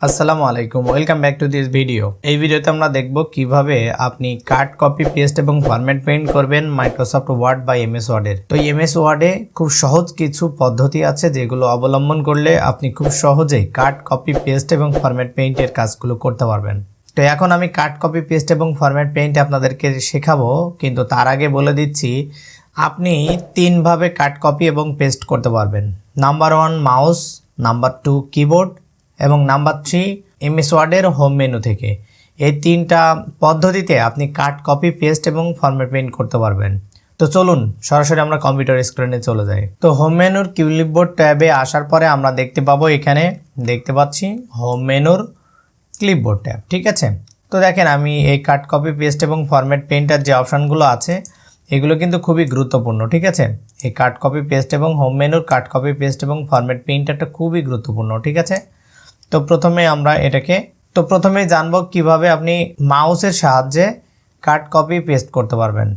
আসসালামু আলাইকুম, welcome back to this video. এই ভিডিওতে আমরা দেখব কিভাবে আপনি কাট, কপি, পেস্ট এবং ফরম্যাট পেইন্ট করবেন মাইক্রোসফট ওয়ার্ড বা এমএস ওয়ার্ডের। তো এমএস ওয়ার্ডে খুব সহজ কিছু পদ্ধতি আছে যেগুলো অবলম্বন করলে আপনি খুব সহজেই কাট, কপি, পেস্ট এবং ফরম্যাট পেইন্টের কাজগুলো করতে পারবেন। তো এখন আমি কাট, কপি, পেস্ট এবং ফরম্যাট পেইন্ট আপনাদেরকে শেখাবো, কিন্তু তার আগে বলে দিচ্ছি আপনি তিনভাবে কাট, কপি এবং পেস্ট করতে পারবেন। নাম্বার 1 মাউস, নাম্বার 2 কিবোর্ড এবং নাম্বার 3 এমএস ওয়ার্ডের হোম মেনু থেকে। এই তিনটা পদ্ধতিতে আপনি কাট, কপি, পেস্ট এবং ফরম্যাট পেইন্ট করতে পারবেন। তো চলুন সরাসরি আমরা কম্পিউটার স্ক্রিনে চলে যাই। তো হোম মেনুর ক্লিপবোর্ড ট্যাবে আসার পরে আমরা দেখতে পাবো, এখানে দেখতে পাচ্ছি হোম মেনুর ক্লিপবোর্ড ট্যাব। ঠিক আছে, তো দেখেন আমি এই কাট, কপি, পেস্ট এবং ফরম্যাট পেইন্টার যে অপশানগুলো আছে এগুলো কিন্তু খুবই গুরুত্বপূর্ণ। ঠিক আছে, এই কাট, কপি, পেস্ট এবং হোম মেনুর কাট, কপি, পেস্ট এবং ফরম্যাট পেইন্টারটা খুবই গুরুত্বপূর্ণ। ঠিক আছে, তো প্রথমে আমরা প্রথমেই জানবো কিভাবে আপনি মাউসের সাহায্যে কাট, কপি, পেস্ট করতে পারবেন।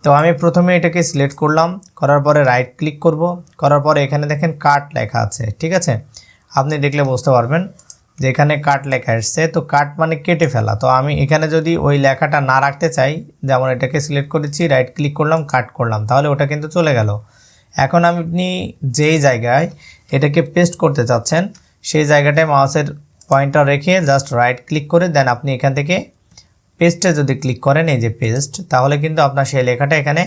তো আমি প্রথমে এটাকে সিলেক্ট করলাম, করার পরে রাইট ক্লিক করব, করার পরে এখানে দেখেন কাট লেখা আছে। ঠিক আছে, আপনি দেখলে বুঝতে পারবেন যে এখানে কাট লেখা এসছে। তো কাট মানে কেটে ফেলা। তো আমি এখানে যদি ওই লেখাটা না রাখতে চাই, যেমন এটাকে সিলেক্ট করেছি, রাইট ক্লিক করলাম, কাট করলাম, তাহলে ওটা কিন্তু চলে গেল। এখন আপনি যেই জায়গায় এটাকে পেস্ট করতে চাচ্ছেন সেই জায়গাটায় মাউসের পয়েন্টার রেখে জাস্ট রাইট ক্লিক করে দেন আপনি এখান থেকে পেস্টে যদি ক্লিক করেন, এই যে পেস্ট, তাহলে কিন্তু আপনার সেই লেখাটা এখানে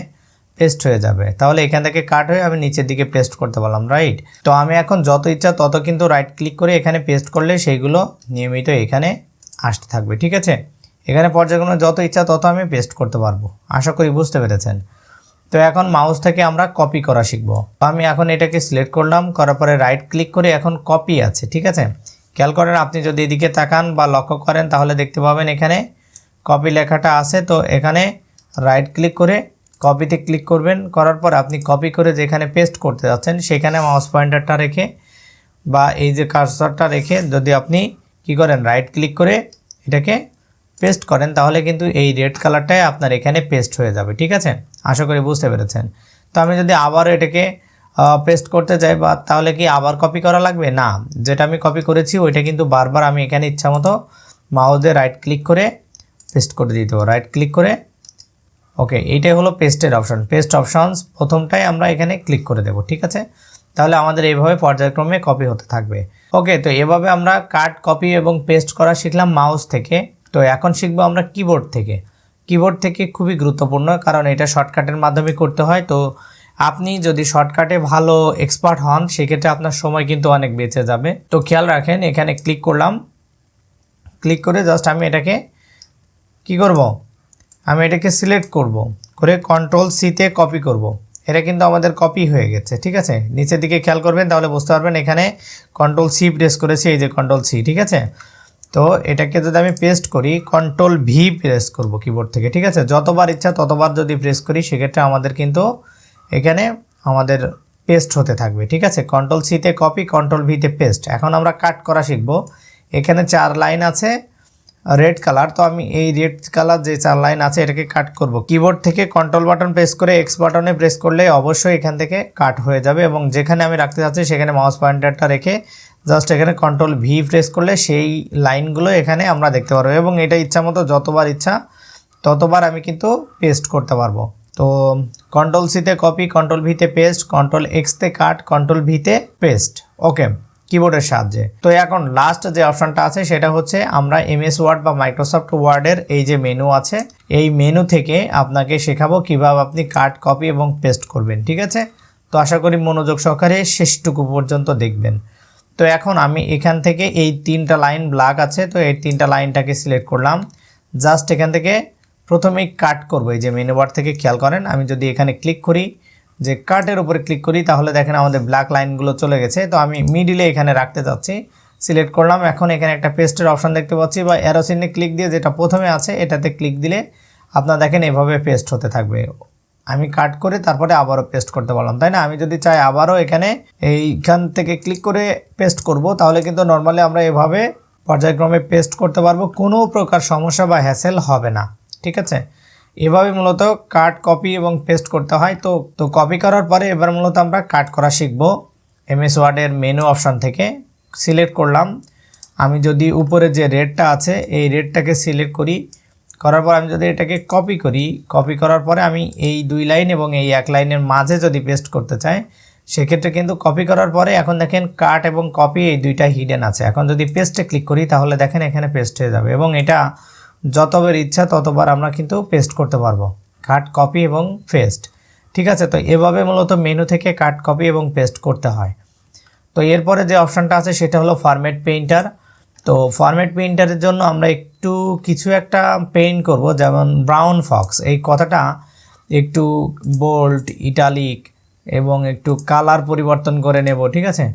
পেস্ট হয়ে যাবে। তাহলে এখান থেকে কাট হয়ে আমি নিচের দিকে পেস্ট করতে পারলাম, রাইট। তো আমি এখন যত ইচ্ছা তত কিন্তু রাইট ক্লিক করে এখানে পেস্ট করলে সেইগুলো নিয়মিত এখানে আসতে থাকবে। ঠিক আছে, এখানে পর্যায়ক্রমে যত ইচ্ছা তত আমি পেস্ট করতে পারবো। আশা করি বুঝতে পেরেছেন। তো এখন মাউস থেকে আমরা কপি করা শিখব। আমি এখন এটাকে সিলেক্ট করলাম, করার পরে রাইট ক্লিক করে এখন কপি আছে। ঠিক আছে, খেয়াল করেন, আপনি যদি এদিকে তাকান বা লক্ষ্য করেন তাহলে দেখতে পাবেন এখানে কপি লেখাটা আছে। তো এখানে রাইট ক্লিক করে কপিতে ক্লিক করবেন, করার পর আপনি কপি করে যেখানে পেস্ট করতে যাচ্ছেন সেখানে মাউস পয়েন্টারটা রেখে বা এই যে কার্সরটা রেখে যদি আপনি কি করেন রাইট ক্লিক করে এটাকে পেস্ট করেন, তাহলে কিন্তু এই রেড কালারটাই আপনার এখানে পেস্ট হয়ে যাবে। ঠিক আছে, আশা করি বুঝতে পেরেছেন। তো আমি যদি আবার এটাকে পেস্ট করতে যাই বা তাহলে কি আবার কপি করা লাগবে? না, যেটা আমি কপি করেছি ওইটা কিন্তু বারবার আমি এখানে ইচ্ছামতো মাউস দিয়ে রাইট ক্লিক করে পেস্ট করে দিতে হবে। রাইট ক্লিক করে ওকে, এইটাই হলো পেস্টের অপশন। পেস্ট অপশনস প্রথমটাই আমরা এখানে ক্লিক করে দেব। ঠিক আছে, তাহলে আমাদের এইভাবে পর্যায়ক্রমে কপি হতে থাকবে। ওকে, তো এভাবে আমরা কাট, কপি এবং পেস্ট করা শিখলাম মাউস থেকে। তো এখন শিখবো আমরা কিবোর্ড থেকে। কিবোর্ড থেকে খুবই গুরুত্বপূর্ণ, কারণ এটা শর্টকাটের মাধ্যমে করতে হয়। তো আপনি যদি শর্টকাটে ভালো এক্সপার্ট হন সেক্ষেত্রে আপনার সময় কিন্তু অনেক বেঁচে যাবে। তো খেয়াল রাখেন, এখানে ক্লিক করলাম, ক্লিক করে জাস্ট আমি এটাকে কি করব, আমি এটাকে সিলেক্ট করব, করে কন্ট্রোল সিতে কপি করব। এটা কিন্তু আমাদের কপি হয়ে গেছে। ঠিক আছে, নিচের দিকে খেয়াল করবেন তাহলে বুঝতে পারবেন এখানে কন্ট্রোল সি প্রেস করেছি, এই যে কন্ট্রোল সি। ঠিক আছে, তো এটাকে যদি আমি পেস্ট করি কন্ট্রোল ভি প্রেস করব কিবোর্ড থেকে। ঠিক আছে, যতবার ইচ্ছা ততবার যদি প্রেস করি সেক্ষেত্রে আমাদের কিন্তু এখানে আমাদের পেস্ট হতে থাকবে। ঠিক আছে, কন্ট্রোল সিতে কপি, কন্ট্রোল ভিতে পেস্ট। এখন আমরা কাট করা শিখব। এখানে 4 লাইন আছে রেড কালার। তো আমি এই রেড কালার যে 4 লাইন আছে এটাকে কাট করব। কিবোর্ড থেকে কন্ট্রোল বাটন প্রেস করে এক্স বাটনে প্রেস করলে অবশ্যই এখান থেকে কাট হয়ে যাবে, এবং যেখানে আমি রাখতে যাচ্ছি সেখানে মাউস পয়েন্টারটা রেখে জাস্ট এখানে কন্ট্রোল ভি প্রেস করলে সেই লাইনগুলো এখানে আমরা দেখতে পারবো, এবং এটা ইচ্ছা মতো যতবার ইচ্ছা ততবার আমি কিন্তু পেস্ট করতে পারবো। তো কন্ট্রোল সিতে কপি, কন্ট্রোল ভিতে পেস্ট, কন্ট্রোল এক্সতে কাট, কন্ট্রোল ভিতে পেস্ট। ওকে, কিবোর্ডের সাহায্যে। তো এখন লাস্ট যে অপশনটা আছে সেটা হচ্ছে আমরা এমএস ওয়ার্ড বা মাইক্রোসফট ওয়ার্ডের এই যে মেনু আছে এই মেনু থেকে আপনাকে শেখাবো কিভাবে আপনি কাট, কপি এবং পেস্ট করবেন। ঠিক আছে, তো আশা করি মনোযোগ সহকারে শেষটুকু পর্যন্ত দেখবেন। তো এখন আমি এখান থেকে এই 3টা লাইন ব্ল্যাক আছে, তো এই 3টা লাইনটাকে সিলেক্ট করলাম, জাস্ট এখান থেকে প্রথমেই কাট করব। এই যে মেনু বার থেকে খেয়াল করেন, আমি যদি এখানে ক্লিক করি, যে কাটের উপরে ক্লিক করি, তাহলে দেখেন আমাদের ব্ল্যাক লাইনগুলো চলে গেছে। তো আমি মিডিলে এখানে রাখতে যাচ্ছি, সিলেক্ট করলাম। এখন এখানে একটা পেস্টের অপশন দেখতে পাচ্ছি, বা অ্যারো চিহ্নে ক্লিক দিয়ে যেটা প্রথমে আছে এটাতে ক্লিক দিলে আপনারা দেখেন এভাবে পেস্ট হতে থাকবে। আমি কাট করে তারপরে আবারও পেস্ট করতে পারলাম, তাই না? আমি যদি চাই আবারও এখানে এইখান থেকে ক্লিক করে পেস্ট করব, তাহলে কিন্তু নর্মালি আমরা এভাবে পর্যায়ক্রমে পেস্ট করতে পারবো, কোনো প্রকার সমস্যা বা হ্যাসেল হবে না। ঠিক আছে, এভাবে মূলত কাট, কপি এবং পেস্ট করতে হয়। তো কপি করার পরে এবার মূলত আমরা কাট করা শিখব। এমএস ওয়ার্ডের মেনু অপশান থেকে সিলেক্ট করলাম, আমি যদি উপরে যে রেডটা আছে এই রেডটাকে সিলেক্ট করি, করার পর আমি যদি এটাকে কপি করি, কপি করার পরে আমি এই 2 লাইন এবং এই 1 লাইনের মাঝে যদি পেস্ট করতে চাই, সেক্ষেত্রে কিন্তু কপি করার পরে এখন দেখেন কাট এবং কপি এই দুইটা হিডেন আছে। এখন যদি পেস্টে ক্লিক করি তাহলে দেখেন এখানে পেস্ট হয়ে যাবে এবং এটা যতবার ইচ্ছা ততবার আমরা কিন্তু পেস্ট করতে পারবো, কাট কপি এবং পেস্ট। ঠিক আছে, তো এভাবে মূলত মেনু থেকে কাট কপি এবং পেস্ট করতে হয়। তো এরপরে যে অপশানটা আছে সেটা হলো ফরম্যাট পেইন্টার। তো ফরম্যাট পেইন্টারের জন্য আমরা একটু কিছু একটা পেইন্ট করব, যেমন ব্রাউন ফক্স, এই কথাটা একটু বোল্ড, ইটালিক এবং একটু কালার পরিবর্তন করে নেব। ঠিক আছে,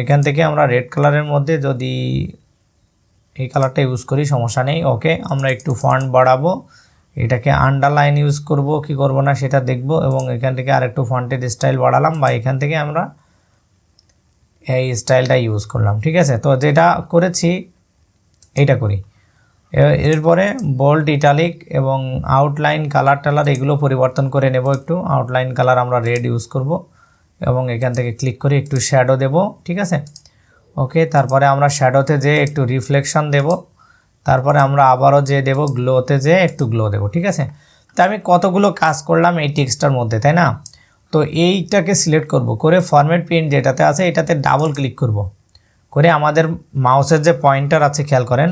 এখান থেকে আমরা রেড কালারের মধ্যে যদি এই কালারটা ইউজ করি সমস্যা নেই। ওকে, আমরা একটু ফন্ট বাড়াবো, এটাকে আন্ডারলাইন ইউজ করব কি করব না সেটা দেখব এবং এখান থেকে আরেকটু ফন্টের স্টাইল বাড়ালাম বা এখান থেকে আমরা এই স্টাইলটা ইউজ করলাম। ঠিক আছে, তো যেটা করেছি এইটা করি। এরপরে বোল্ড, ইটালিক এবং আউটলাইন কালার টালার এগুলো পরিবর্তন করে নেব। একটু আউটলাইন কালার আমরা রেড ইউজ করব এবং এখান থেকে ক্লিক করে একটু শ্যাডো দেব। ঠিক আছে, ওকে, তারপরে আমরা শ্যাডোতে যে একটু রিফ্লেকশন দেব, তারপরে আমরা আবারও যে দেব গ্লোতে যে একটু গ্লো দেব। ঠিক আছে, তো আমি কতগুলো কাজ করলাম এই টেক্সটার মধ্যে, তাই না? তো এইটাকে সিলেক্ট করব, করে ফরম্যাট পেইন্ট যেটাতে আছে এটাতে ডাবল ক্লিক করব, করে আমাদের মাউসের যে পয়েন্টার আছে খেয়াল করেন,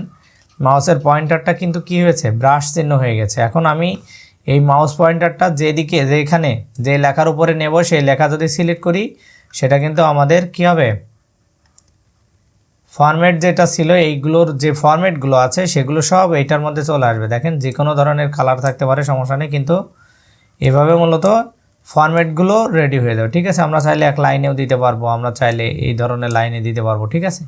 মাউসের পয়েন্টারটা কিন্তু কি হয়েছে, ব্রাশ চিহ্ন হয়ে গেছে। এখন আমি এই মাউস পয়েন্টারটা যেদিকে যেখানে যে লেখার উপরে নেব সেই লেখা যদি সিলেক্ট করি সেটা কিন্তু আমাদের কি হবে, ফরম্যাট যেটা ছিল এইগুলোর যে ফরম্যাটগুলো আছে সেগুলো সব এইটার মধ্যে চলে আসবে। দেখেন যে কোনো ধরনের কালার থাকতে পারে, সমস্যা নেই, কিন্তু এভাবে মূলত ফরম্যাটগুলো রেডি হয়ে যাবে। ঠিক আছে, আমরা চাইলে এক লাইনেও দিতে পারবো, আমরা চাইলে এই ধরনের লাইনে দিতে পারবো। ঠিক আছে,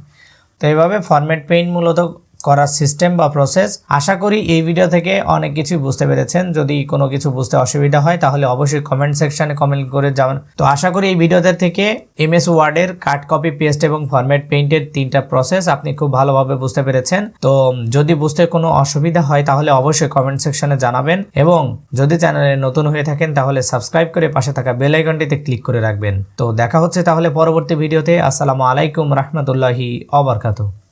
তো এইভাবে ফরম্যাট পেইন্ট মূলত করার সিস্টেম বা প্রসেস। আশা করি এই ভিডিও থেকে অনেক কিছু বুঝতে পেরেছেন। যদি কোনো কিছু বুঝতে অসুবিধা হয় তাহলে অবশ্যই কমেন্ট সেকশনে কমেন্ট করে যাবেন। তো আশা করি এই ভিডিওতে থেকে এমএস ওয়ার্ডের কাট, কপি, পেস্ট এবং ফরম্যাট পেইন্টের 3টা প্রসেস আপনি খুব ভালোভাবে বুঝতে পেরেছেন। তো যদি বুঝতে কোনো অসুবিধা হয় তাহলে অবশ্যই কমেন্ট সেকশনে জানাবেন এবং যদি চ্যানেলে নতুন হয়ে থাকেন তাহলে সাবস্ক্রাইব করে পাশে থাকা বেল আইকনটিতে ক্লিক করে রাখবেন। তো দেখা হচ্ছে তাহলে পরবর্তী ভিডিওতে। আসসালামু আলাইকুম রহমতুল্লাহি ওয়া বারাকাতুহু।